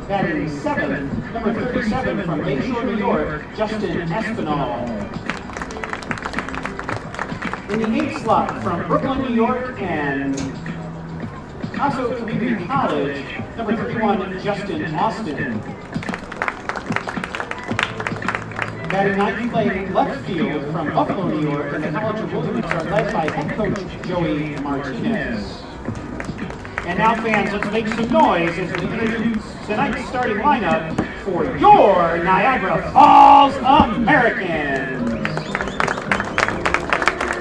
Batting seventh, number 37 from Lakeshore, New York, Justin Espinal. In the 8th slot from Brooklyn, New York, and also Community College, number 31, Justin Austin. Batting ninth, playing left field from Buffalo, New York, and the College of Williams are led by head coach Joey Martinez. And now, fans, let's make some noise as we introduce tonight's starting lineup for your Niagara Falls Americans.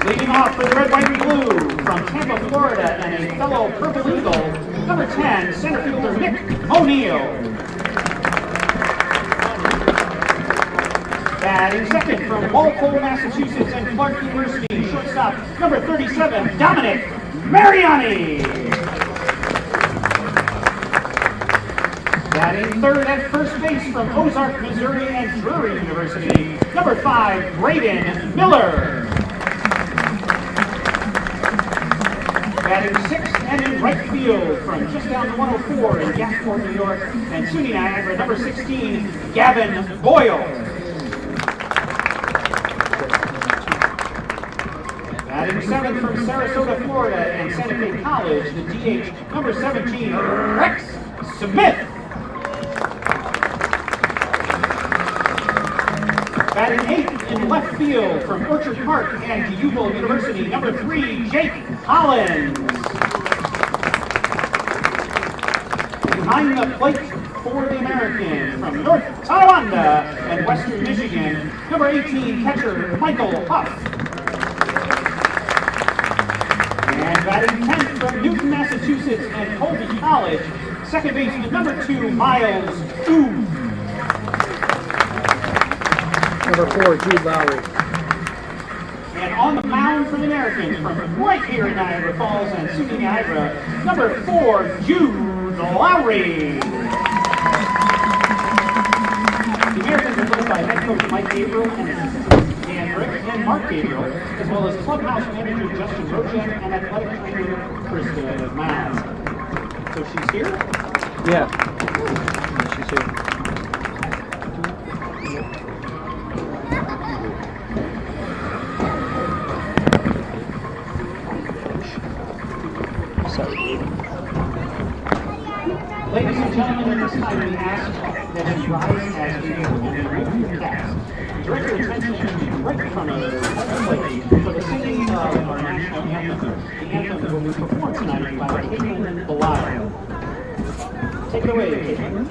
Leading off for the red, white, and blue from Tampa, Florida, and a fellow Purple Eagle, number 10, center fielder Nick O'Neill. Batting second from Walpole, Massachusetts, and Clark University, shortstop, number 37, Dominic Mariani. Batting third at first base from Ozark, Missouri, and Drury University, number 5, Braden Miller. Batting sixth and in right field from just down to 104 in Gasport, New York, and SUNY Niagara, number 16, Gavin Boyle. Batting seventh from Sarasota, Florida, and Santa Fe College, the DH, number 17, Rex Smith. Batting eighth in left field from Orchard Park and DeUval University, number 3, Jake Collins. Behind the plate for the Americans from North Tonawanda and Western Michigan, number 18, catcher Michael Huff. And batting 10th from Newton, Massachusetts and Colby College, second baseman number 2, Miles Ooh. Number 4, Jude Lowry. And on the mound for the Americans from right here in Niagara Falls and SUNY Niagara, number 4, Jude Lowry. The Americans are led by head coach Mike Gabriel and assistants Dan Brick and Mark Gabriel, as well as clubhouse manager Justin Rojek and athletic trainer Krista Mound. So she's here? Yeah, she's here. Ladies and gentlemen, at this time we ask that you rise as we remove your caps. Direct your attention to right in front of the plate for the singing of our national anthem. The anthem will be performed tonight by Caitlin Belial. Take it away, Caitlin.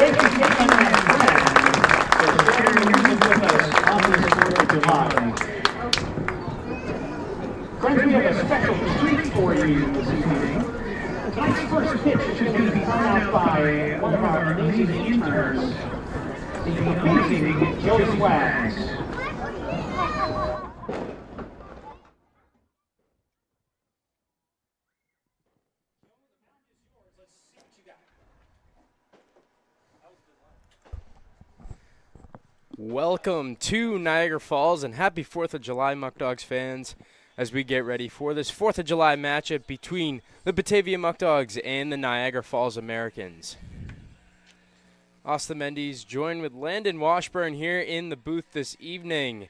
Thank you, Caitlin and Brett, for sharing the music with us on this 4th of July. Friends, we have a special treat for you this evening. Tonight's first pitch is going to be thrown out by one of our amazing interns, the amazing Joey Swags. Welcome to Niagara Falls and happy 4th of July, Muckdogs fans, as we get ready for this 4th of July matchup between the Batavia Muckdogs and the Niagara Falls Americans. Austin Mendes joined with Landon Washburn here in the booth this evening.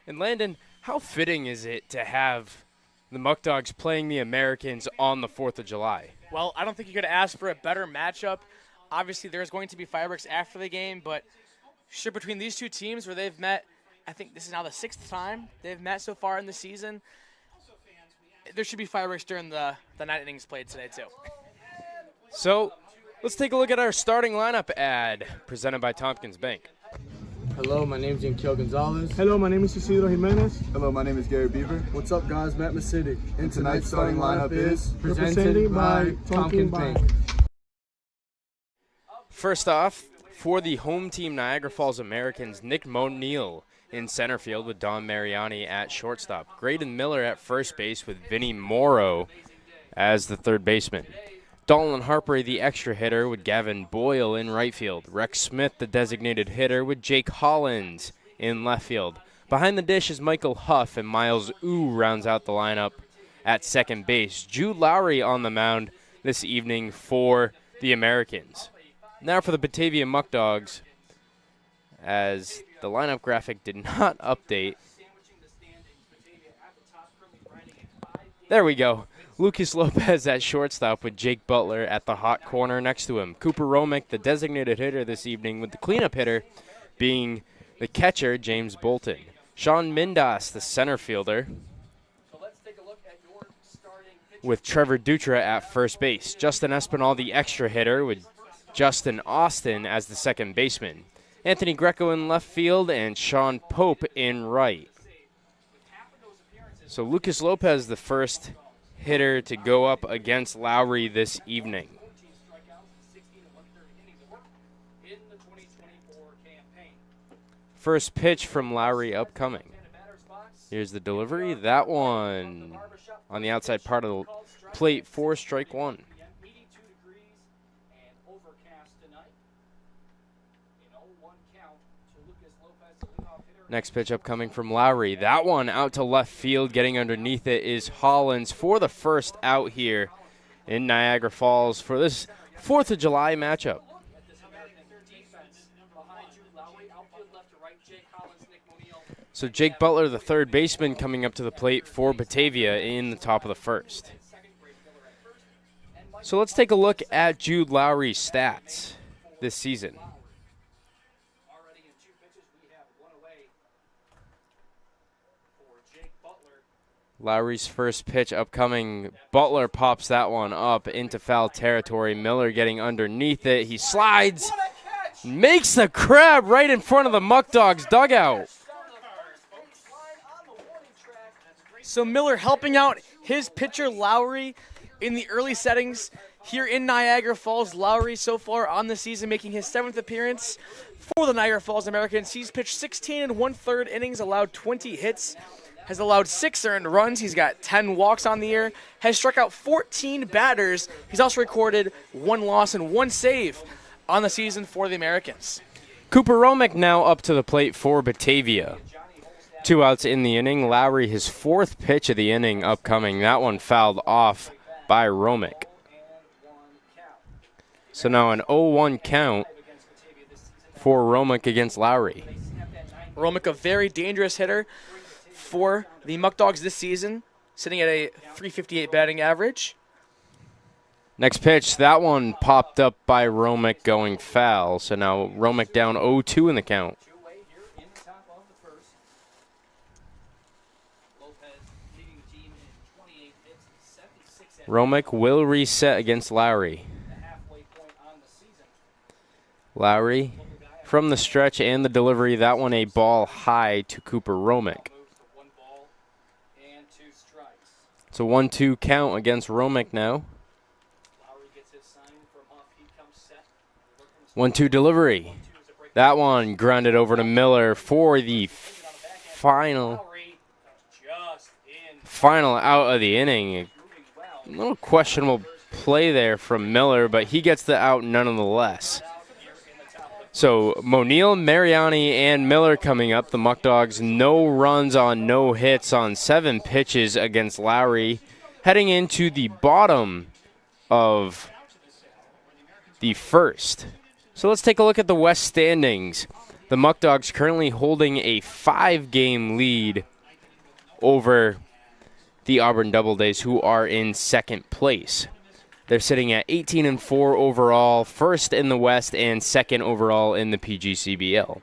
And Landon, How fitting is it to have the Muckdogs playing the Americans on the 4th of July? Well, I don't think you could ask for a better matchup. Obviously, there's going to be fireworks after the game, but sure, between these two teams where they've met, I think this is now the 6th time they've met so far in the season. There should be fireworks during the 9 innings played today, too. So let's take a look at our starting lineup ad presented by Tompkins Bank. Hello, my name is Yanquiel Gonzalez. Hello, my name is Isidro Jimenez. Hello, my name is Gary Beaver. What's up, guys? Matt City. And tonight's starting lineup is presented by Tompkins Bank. First off, for the home team Niagara Falls Americans, Nick Monneal in center field with Don Mariani at shortstop. Graydon Miller at first base with Vinny Morrow as the third baseman. Dalton Harper, the extra hitter, with Gavin Boyle in right field. Rex Smith, the designated hitter, with Jake Hollins in left field. Behind the dish is Michael Huff, and Miles Ooh rounds out the lineup at second base. Jude Lowry on the mound this evening for the Americans. Now for the Batavia Muckdogs, as the lineup graphic did not update. There we go. Lucas Lopez at shortstop with Jake Butler at the hot corner next to him. Cooper Romick, the designated hitter this evening, with the cleanup hitter being the catcher, James Bolton. Sean Mindas, the center fielder, with Trevor Dutra at first base. Justin Espinal, the extra hitter, with Justin Austin as the second baseman. Anthony Greco in left field and Sean Pope in right. So Lucas Lopez, the first hitter to go up against Lowry this evening. First pitch from Lowry upcoming. Here's the delivery. That one on the outside part of the plate for strike one. Next pitch upcoming from Lowry. That one out to left field. Getting underneath it is Hollins for the first out here in Niagara Falls for this 4th of July matchup. So Jake Butler, the third baseman, coming up to the plate for Batavia in the top of the first. So let's take a look at Jude Lowry's stats this season. Lowry's first pitch upcoming. Butler pops that one up into foul territory. Miller getting underneath it. He slides, makes the grab right in front of the Muckdogs dugout. So Miller helping out his pitcher Lowry in the early settings here in Niagara Falls. Lowry so far on the season making his 7th appearance for the Niagara Falls Americans. He's pitched 16 1/3 innings, allowed 20 hits, has allowed 6 earned runs. He's got 10 walks on the year, has struck out 14 batters. He's also recorded 1 loss and 1 save on the season for the Americans. Cooper Romick now up to the plate for Batavia. 2 outs in the inning. Lowry, his 4th pitch of the inning upcoming. That one fouled off by Romick. So now an 0-1 count for Romick against Lowry. Romick, a very dangerous hitter for the Muckdogs this season, sitting at a .358 batting average. Next pitch, that one popped up by Romick going foul. So now Romick down 0-2 in the count. Romick will reset against Lowry. Lowry from the stretch and the delivery. That one a ball high to Cooper Romick. It's a 1-2 count against Romick now. 1-2 delivery. That one grounded over to Miller for the final out of the inning. A little questionable play there from Miller, but he gets the out nonetheless. So Monneal, Mariani, and Miller coming up. The Muckdogs, no runs on no hits on 7 pitches against Lowry. Heading into the bottom of the first. So let's take a look at the West standings. The Muckdogs currently holding a 5-game lead over the Auburn Doubledays, who are in second place. They're sitting at 18-4 overall, first in the West and second overall in the PGCBL.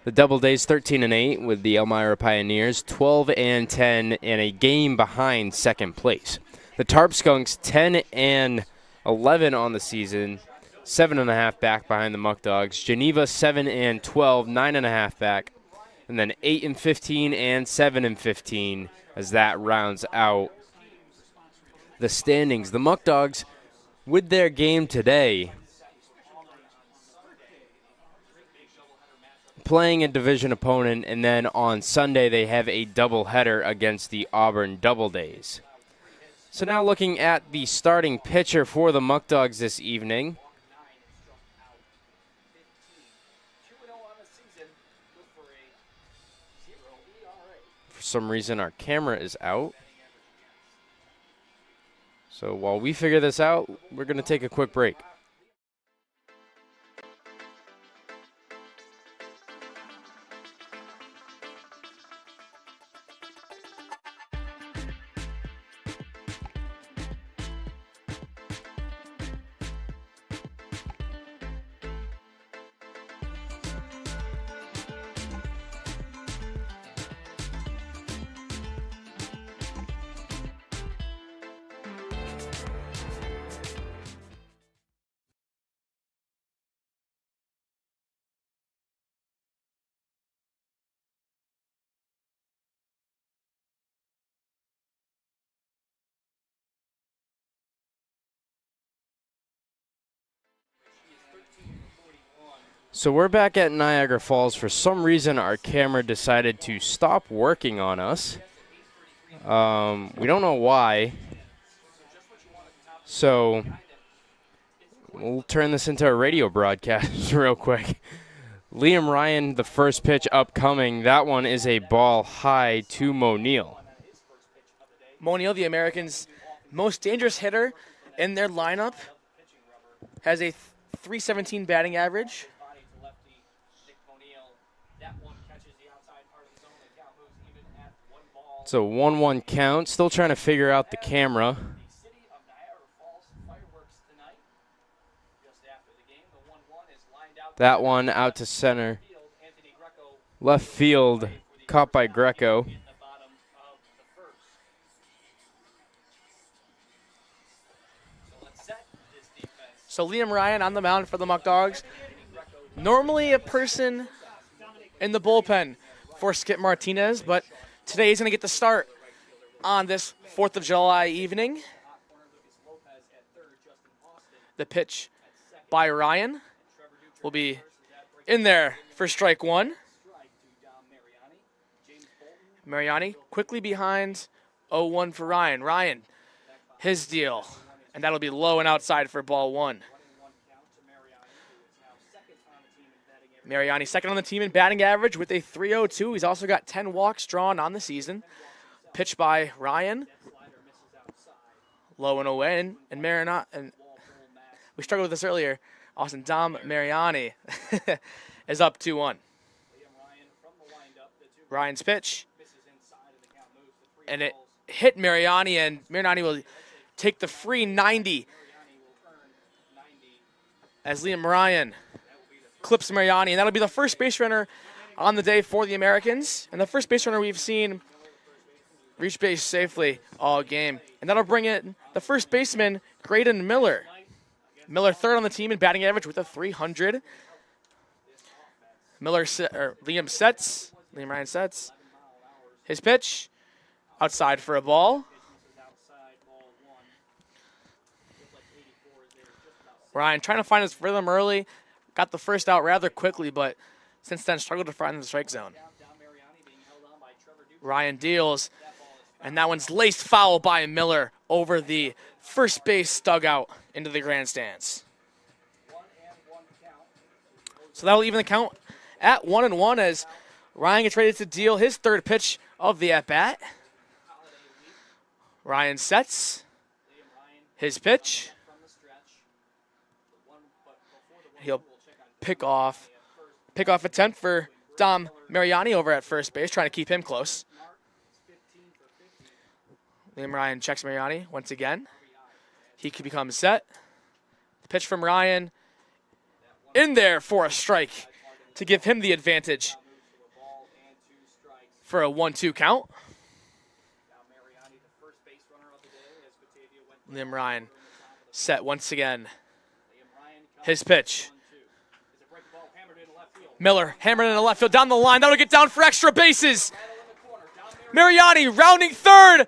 The Doubledays 13-8 with the Elmira Pioneers, 12-10 and a game behind second place. The Tarp Skunks 10-11 on the season, 7.5 back behind the Muckdogs. Geneva 7-12, 9.5 back, and then 8-15 and 7-15 as that rounds out the standings. The Muckdogs, with their game today, playing a division opponent, and then on Sunday they have a doubleheader against the Auburn Doubledays. So now looking at the starting pitcher for the Muckdogs this evening. For some reason our camera is out. So while we figure this out, we're going to take a quick break. So we're back at Niagara Falls. For some reason, our camera decided to stop working on us. We don't know why. So we'll turn this into a radio broadcast real quick. Liam Ryan, the first pitch upcoming. That one is a ball high to Mo Neal. Mo Neal, the Americans' most dangerous hitter in their lineup, has a .317 batting average. So 1-1 count. Still trying to figure out the camera. That one out to center. Left field, caught by Greco. So Liam Ryan on the mound for the Muckdogs. Normally a person in the bullpen for Skip Martinez, but today he's going to get the start on this 4th of July evening. The pitch by Ryan will be in there for strike one. Mariani quickly behind 0-1 for Ryan. Ryan, his deal, and that'll be low and outside for ball one. Mariani second on the team in batting average with a .302. He's also got 10 walks drawn on the season. Pitch by Ryan. Low and away. And Mariani, and we struggled with this earlier. Austin Dom Mariani is up 2-1. Ryan's pitch. And it hit Mariani, and Mariani will take the free 90 as Liam Ryan clips Mariani, and that'll be the first base runner on the day for the Americans, and the first base runner we've seen reach base safely all game. And that'll bring in the first baseman, Graydon Miller. Miller third on the team in batting average with a .300. Liam Ryan sets. His pitch, outside for a ball. Ryan trying to find his rhythm early. Got the first out rather quickly, but since then struggled to find the strike zone. Ryan deals, and that one's laced foul by Miller over the first base dugout into the grandstands. So that'll even the count at 1-1 as Ryan gets ready to deal his third pitch of the at-bat. Ryan sets his pitch. He'll pick off attempt for Dom Mariani over at first base, trying to keep him close. Liam Ryan checks Mariani once again. He could become set. The pitch from Ryan in there for a strike to give him the advantage for a 1-2 count. Liam Ryan set once again. His pitch. Miller hammered in the left field down the line. That'll get down for extra bases. Mariani rounding third.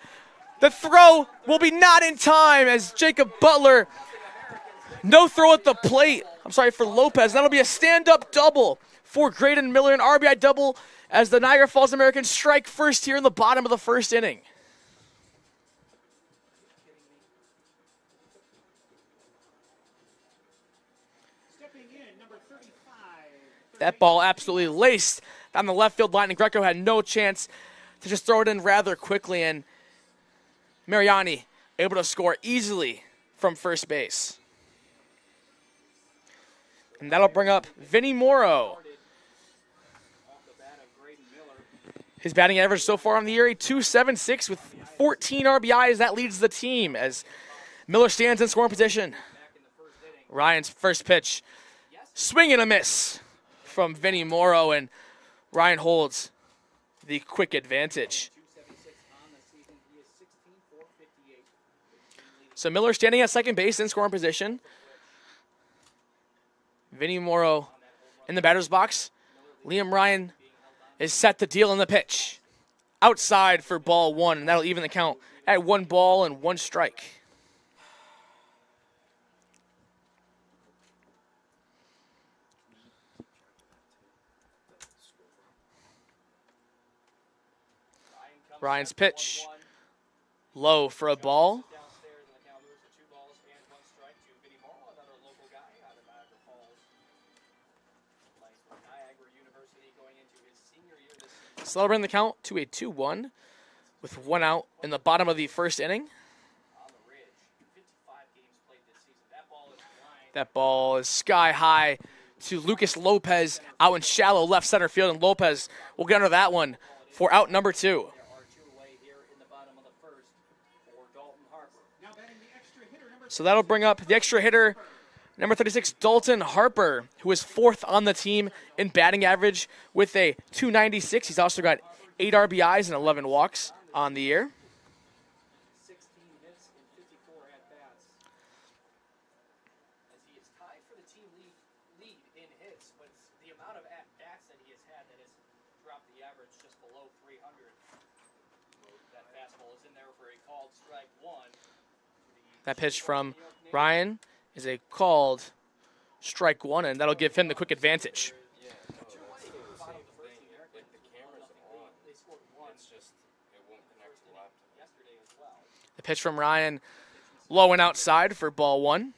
The throw will be not in time as Jacob Butler. No throw at the plate. I'm sorry, for Lopez. That'll be a stand-up double for Graydon Miller, an RBI double as the Niagara Falls Americans strike first here in the bottom of the first inning. That ball absolutely laced down the left field line, and Greco had no chance to just throw it in rather quickly, and Mariani able to score easily from first base. And that'll bring up Vinny Morrow. His batting average so far on the year, a .276 with 14 RBIs. That leads the team as Miller stands in scoring position. Ryan's first pitch. Swing and a miss from Vinny Morrow, and Ryan holds the quick advantage. So Miller standing at second base in scoring position. Vinny Morrow in the batter's box. Liam Ryan is set to deal in the pitch. Outside for ball one, and that'll even the count at 1 ball and 1 strike. Ryan's pitch, low for a ball. So that'll bring the count to a 2-1 with 1 out in the bottom of the first inning. That ball is sky high to Lucas Lopez out in shallow left center field, and Lopez will get under that one for out number 2. So that'll bring up the extra hitter, number 36, Dalton Harper, who is 4th on the team in batting average with a .296. He's also got 8 RBIs and 11 walks on the year. That pitch from Ryan is a called strike 1, and that'll give him the quick advantage. The pitch from Ryan, low and outside for ball 1.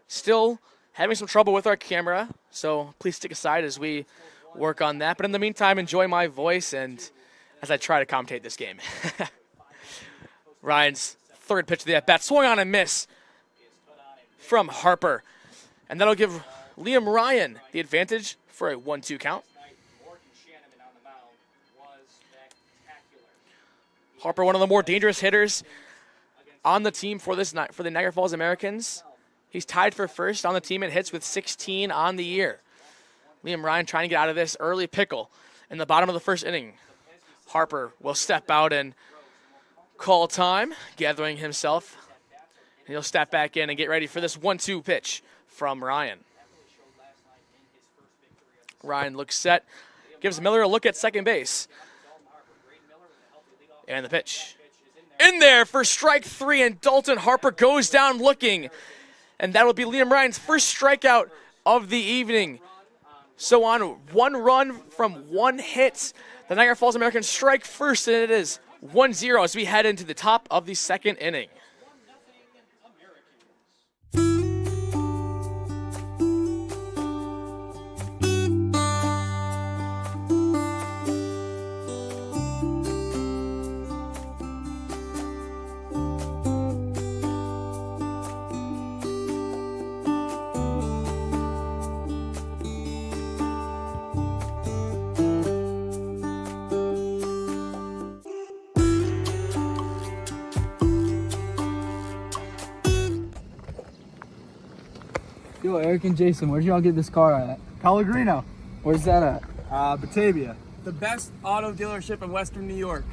Still having some trouble with our camera, so please stick aside as we work on that. But in the meantime, enjoy my voice and as I try to commentate this game. Ryan's third pitch of the at-bat, swung on and miss from Harper. And that'll give Liam Ryan the advantage for a 1-2 count. Harper, one of the more dangerous hitters on the team for the Niagara Falls Americans. He's tied for first on the team in hits with 16 on the year. Liam Ryan trying to get out of this early pickle in the bottom of the first inning. Harper will step out and call time, gathering himself. And he'll step back in and get ready for this 1-2 pitch from Ryan. Ryan looks set, gives Miller a look at second base. And the pitch. In there for strike 3, and Dalton Harper goes down looking. And that will be Liam Ryan's first strikeout of the evening. So on 1 run from 1 hit, the Niagara Falls Americans strike first, and it is 1-0 as we head into the top of the second inning. Yo, Eric and Jason, where'd y'all get this car at? Pellegrino. Where's that at? Batavia. The best auto dealership in Western New York.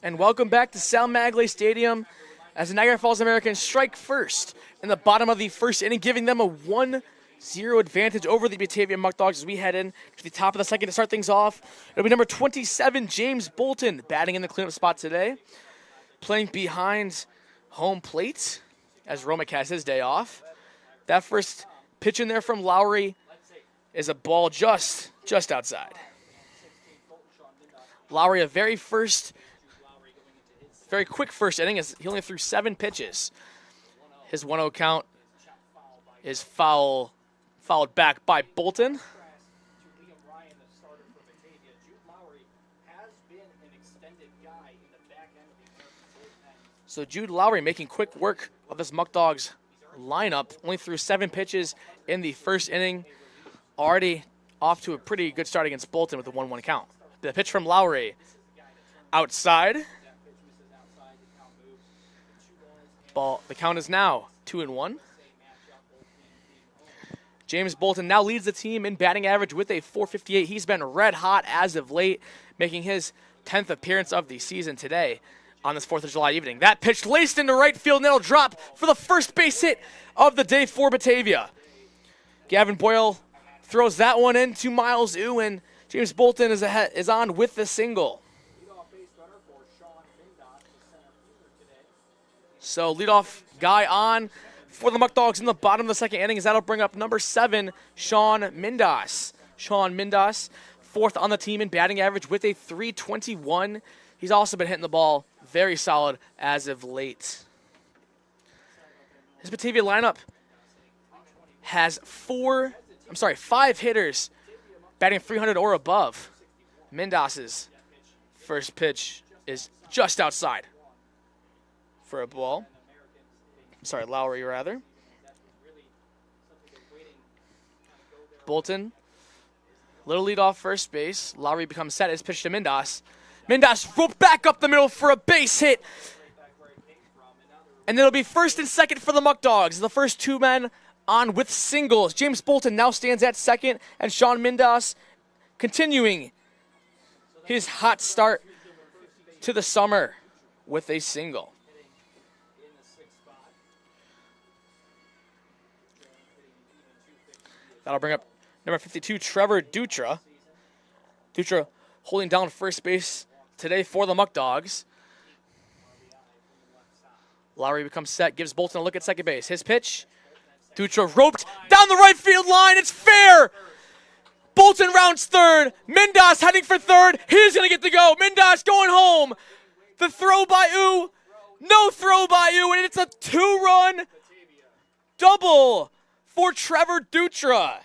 And welcome back to Sal Magley Stadium as the Niagara Falls Americans strike first in the bottom of the first inning, giving them a 1-0 advantage over the Batavia Muckdogs as we head in to the top of the second to start things off. It'll be number 27, James Bolton, batting in the cleanup spot today, playing behind home plate as Romick has his day off. That first pitch in there from Lowry is a ball just outside. Lowry, a very quick first inning as he only threw 7 pitches. His 1-0 count is fouled back by Bolton. So Jude Lowry making quick work of this Muckdogs lineup. Only threw 7 pitches in the first inning. Already off to a pretty good start against Bolton with a 1-1 count. The pitch from Lowry outside. The count is now 2-1. James Bolton now leads the team in batting average with a .458. He's been red hot as of late, making his 10th appearance of the season today on this 4th of July evening. That pitch laced into right field, and it'll drop for the first base hit of the day for Batavia. Gavin Boyle throws that one in to Miles Ew, and James Bolton is on with the single. So leadoff guy on for the Muckdogs in the bottom of the second inning, as that'll bring up number 7, Sean Mindas. Sean Mindas, 4th on the team in batting average with a .321. He's also been hitting the ball very solid as of late. His Batavia lineup has 5 hitters batting 300 or above. Mindas's first pitch is just outside for a ball. Lowry rather. Bolton, little lead off first base. Lowry becomes set. His pitch to Mindas. Mindas roped back up the middle for a base hit. And it'll be first and second for the Muckdogs. The first 2 men on with singles. James Bolton now stands at second, and Sean Mindas continuing his hot start to the summer with a single. That'll bring up number 52, Trevor Dutra. Dutra holding down first base today for the Muckdogs. Lowry becomes set, gives Bolton a look at second base. His pitch, Dutra roped down the right field line. It's fair. Bolton rounds third. Mindas heading for third. He's going to get the go. Mindas going home. The throw by Ew. No throw by Ew, and it's a 2-run double for Trevor Dutra.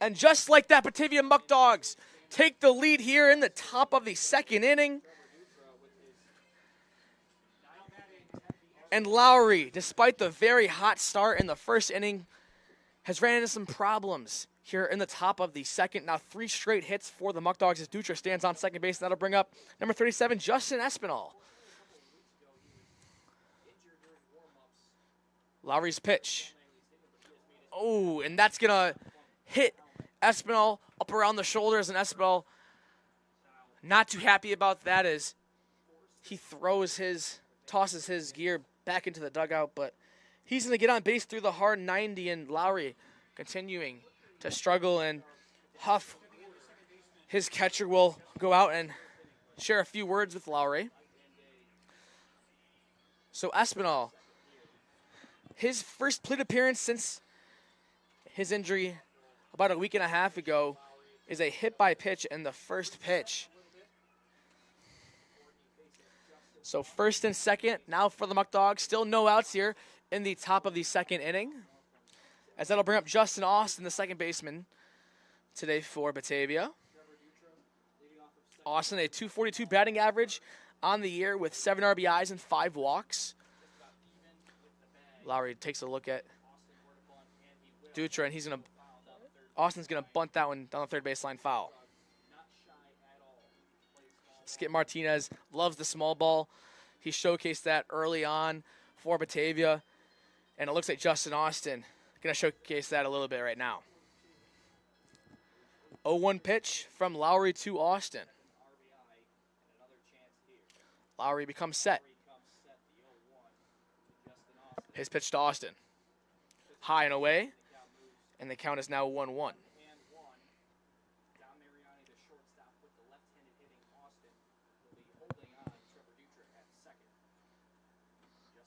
And just like that, Batavia Muckdogs take the lead here in the top of the second inning. And Lowry, despite the very hot start in the first inning, has ran into some problems here in the top of the second. Now 3 straight hits for the Muckdogs as Dutra stands on second base. That'll bring up number 37, Justin Espinal. Lowry's pitch. Oh, and that's going to hit Espinal up around the shoulders, and Espinal not too happy about that as he tosses his gear back into the dugout, but he's going to get on base through the hard 90, and Lowry continuing to struggle and huff his catcher will go out and share a few words with Lowry. So Espinal, his first plate appearance since his injury about a week and a half ago is a hit by pitch in the first pitch. So first and second now for the Muckdogs. Still no outs here in the top of the second inning, as that'll bring up Justin Austin, the second baseman, today for Batavia. Austin, a .242 batting average on the year with 7 RBIs and 5 walks. Lowry takes a look at Dutra, and Austin's gonna bunt that one down the third baseline foul. Skip Martinez loves the small ball. He showcased that early on for Batavia, and it looks like Justin Austin gonna showcase that a little bit right now. 0-1 pitch from Lowry to Austin. Lowry becomes set. His pitch to Austin. High and away, and the count is now 1-1.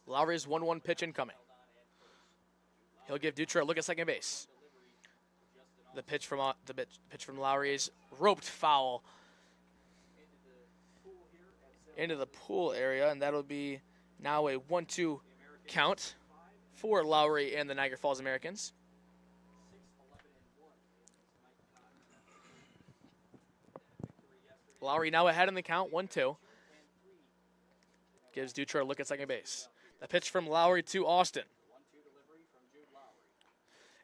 Lowry's 1-1 pitch incoming. He'll give Dutra a look at second base. The pitch from Lowry is roped foul into the pool area, and that'll be now a 1-2 count for Lowry and the Niagara Falls Americans. Lowry now ahead in the count, 1-2. Gives Dutra a look at second base. The pitch from Lowry to Austin.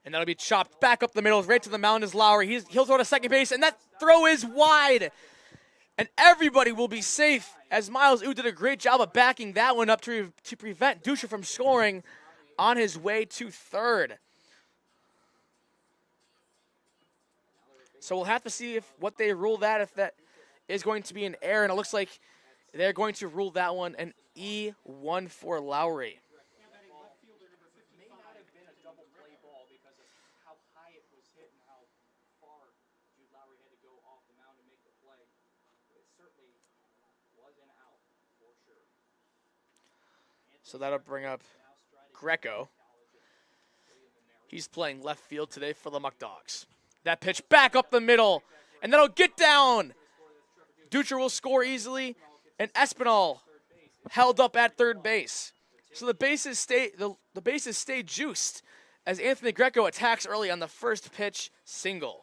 And that'll be chopped back up the middle, right to the mound is Lowry. He'll throw to second base, and that throw is wide. And everybody will be safe, as Miles Ooh did a great job of backing that one up to prevent Dutra from scoring on his way to third. So we'll have to see what they rule that, if that is going to be an error, and it looks like they're going to rule that one an E1 for Lowry. So that'll bring up Greco. He's playing left field today for the Muckdogs. That pitch back up the middle, and that'll get down. Dutra will score easily, and Espinal held up at third base. So the bases stay juiced as Anthony Greco attacks early on the first pitch single.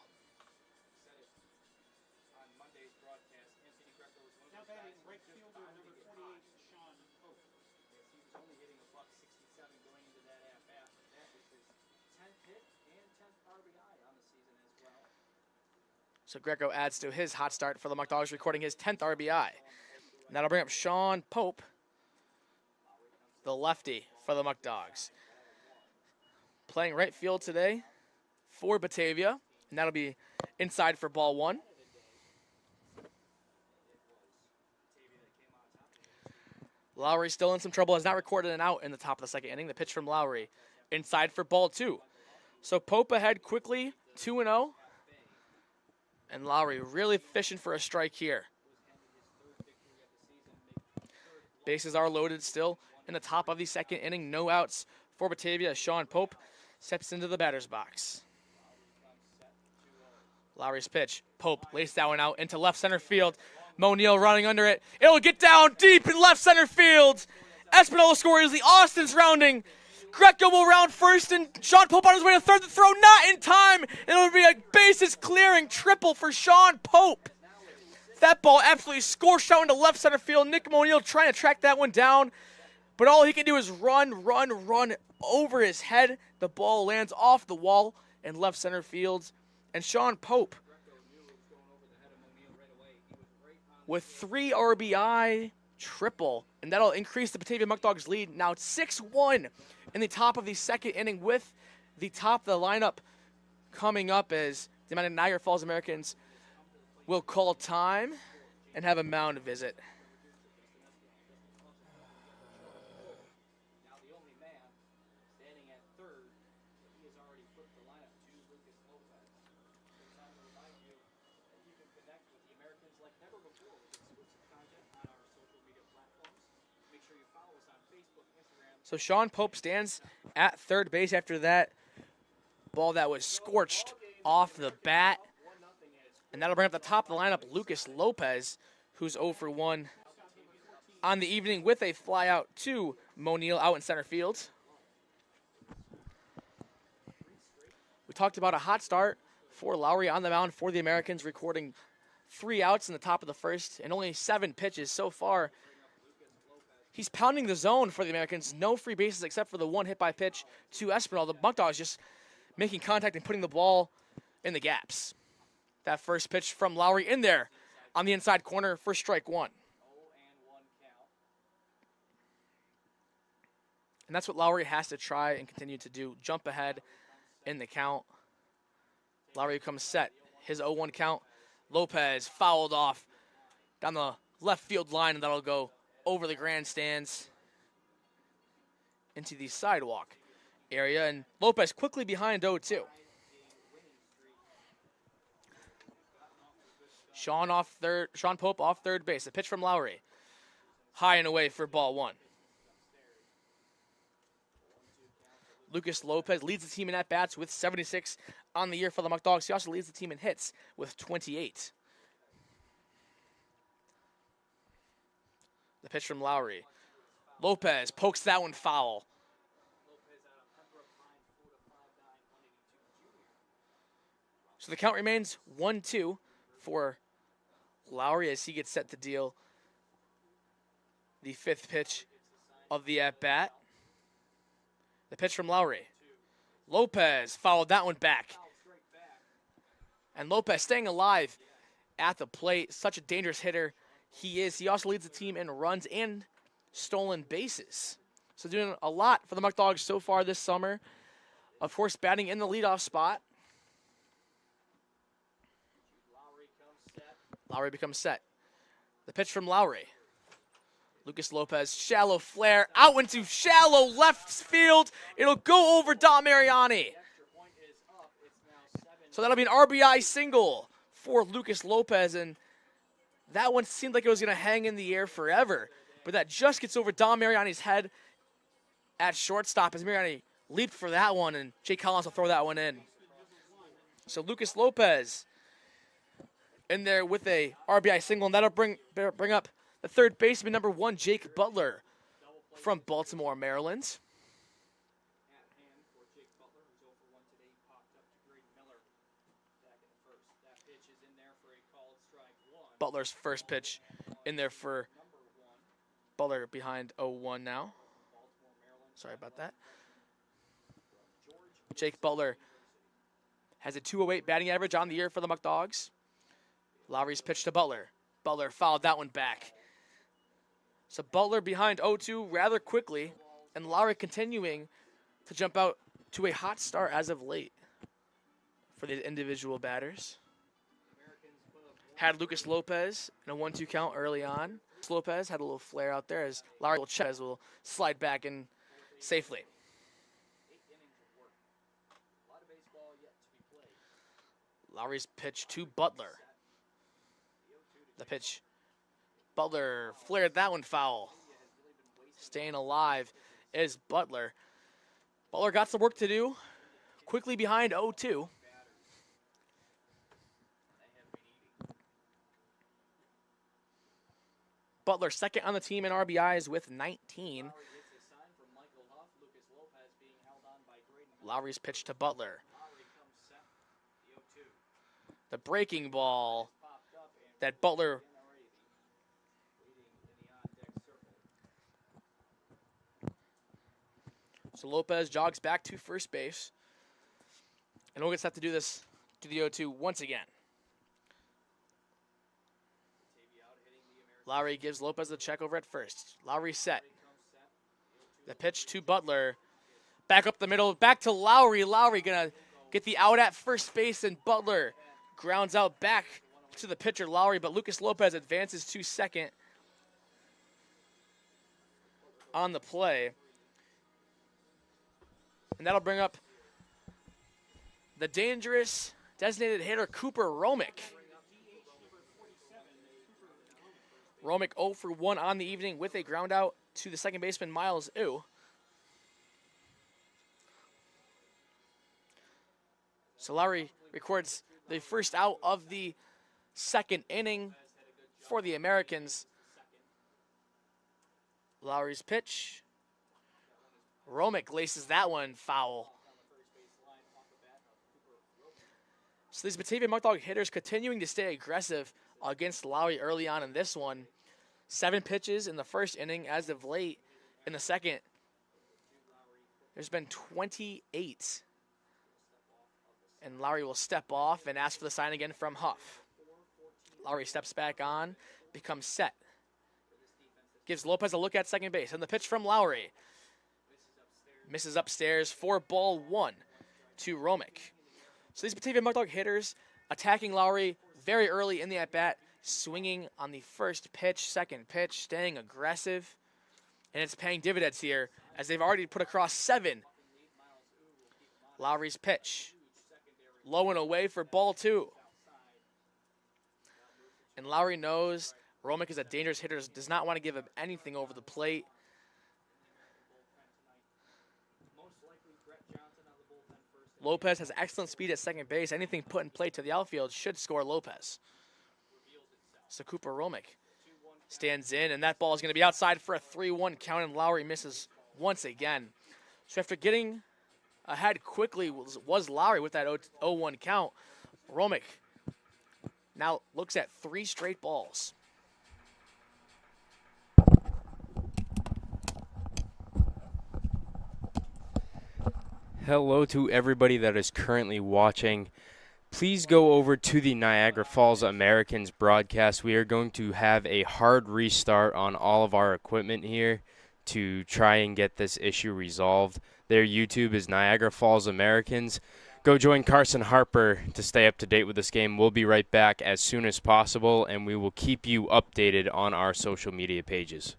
So Greco adds to his hot start for the Muckdogs, recording his 10th RBI. And that'll bring up Sean Pope, the lefty for the Muckdogs. Playing right field today for Batavia, and that'll be inside for ball one. Lowry still in some trouble, has not recorded an out in the top of the second inning. The pitch from Lowry, inside for ball two. So Pope ahead quickly, 2-0. And Lowry really fishing for a strike here. Bases are loaded still in the top of the second inning. No outs for Batavia as Sean Pope steps into the batter's box. Lowry's pitch. Pope lays that one out into left center field. Mo Neal running under it. It'll get down deep in left center field. Espinal will score easily. Austin's rounding. Greco will round first, and Sean Pope on his way to third. The throw not in time. It'll be a bases clearing triple for Sean Pope. That ball absolutely scorched out into left center field. Nick O'Neal trying to track that one down, but all he can do is run over his head. The ball lands off the wall in left center field, and Sean Pope with 3 RBI triple, and that'll increase the Batavia Muckdogs lead. Now 6-1 in the top of the second inning, with the top of the lineup coming up as the Niagara Falls Americans will call time and have a mound visit. So Sean Pope stands at third base after that ball that was scorched off the bat. And that'll bring up the top of the lineup, Lucas Lopez, who's 0 for 1 on the evening with a fly out to O'Neal out in center field. We talked about a hot start for Lowry on the mound for the Americans, recording 3 outs in the top of the first and only 7 pitches so far. He's pounding the zone for the Americans. No free bases except for the 1 hit by pitch to Espinal. The Muckdogs just making contact and putting the ball in the gaps. That first pitch from Lowry in there on the inside corner for strike 1. And that's what Lowry has to try and continue to do. Jump ahead in the count. Lowry comes set. His 0-1 count. Lopez fouled off down the left field line, and that'll go over the grandstands into the sidewalk area. And Lopez quickly behind 0-2. Sean Pope off third base. A pitch from Lowry. High and away for ball 1. Lucas Lopez leads the team in at-bats with 76 on the year for the Muckdogs. He also leads the team in hits with 28. The pitch from Lowry. Lopez pokes that one foul. So the count remains 1-2 for Lowry as he gets set to deal the 5th pitch of the at-bat. The pitch from Lowry. Lopez fouled that one back. And Lopez staying alive at the plate. Such a dangerous hitter he is. He also leads the team in runs and stolen bases. So doing a lot for the Muckdogs so far this summer. Of course, batting in the leadoff spot. Lowry becomes set. The pitch from Lowry. Lucas Lopez, shallow flare, out into shallow left field. It'll go over Dom Mariani. So that'll be an RBI single for Lucas Lopez, and that one seemed like it was going to hang in the air forever, but that just gets over Dom Mariani's head at shortstop as Mariani leaped for that one, and Jake Collins will throw that one in. So Lucas Lopez in there with a RBI single, and that'll bring up the third baseman, number 1, Jake Butler from Baltimore, Maryland. Butler's first pitch in there for Butler behind 0-1 now. Sorry about that. Jake Butler has a 208 batting average on the year for the Muckdogs. Lowry's pitch to Butler. Butler fouled that one back. So Butler behind 0-2 rather quickly, and Lowry continuing to jump out to a hot start as of late for the individual batters. Had Lucas Lopez in a 1-2 count early on. Lopez had a little flare out there as Lowry will slide back in safely. Lowry's pitch to Butler. The pitch. Butler flared that one foul. Staying alive is Butler. Butler got some work to do. Quickly behind 0-2. Butler second on the team in RBIs with 19. Lowry's pitch to Butler. The breaking ball that Butler So Lopez jogs back to first base. And we'll just have to do this to the 0-2 once again. Lowry gives Lopez the check over at first. Lowry set. The pitch to Butler. Back up the middle. Back to Lowry. Lowry going to get the out at first base, and Butler grounds out back to the pitcher, Lowry, but Lucas Lopez advances to second on the play. And that'll bring up the dangerous designated hitter, Cooper Romick. Romick 0 for 1 on the evening with a ground out to the second baseman, Miles Ew. So Lowry records the first out of the second inning for the Americans. Lowry's pitch. Romick laces that one foul. So these Batavia Muckdog hitters continuing to stay aggressive against Lowry early on in this one. 7 pitches in the first inning. As of late in the second, there's been 28. And Lowry will step off and ask for the sign again from Huff. Lowry steps back on, becomes set. Gives Lopez a look at second base. And the pitch from Lowry. Misses upstairs for ball 1 to Romick. So these Batavia Muckdog hitters attacking Lowry very early in the at-bat, swinging on the first pitch, second pitch, staying aggressive. And it's paying dividends here as they've already put across 7. Lowry's pitch. Low and away for ball 2. And Lowry knows Romick is a dangerous hitter, does not want to give him anything over the plate. Lopez has excellent speed at second base. Anything put in play to the outfield should score Lopez. So Cooper Romick stands in, and that ball is going to be outside for a 3-1 count, and Lowry misses once again. So after getting ahead quickly was Lowry with that 0-1 count. Romick now looks at 3 straight balls. Hello to everybody that is currently watching. Please go over to the Niagara Falls Americans broadcast. We are going to have a hard restart on all of our equipment here to try and get this issue resolved. Their YouTube is Niagara Falls Americans. Go join Carson Harper to stay up to date with this game. We'll be right back as soon as possible, and we will keep you updated on our social media pages.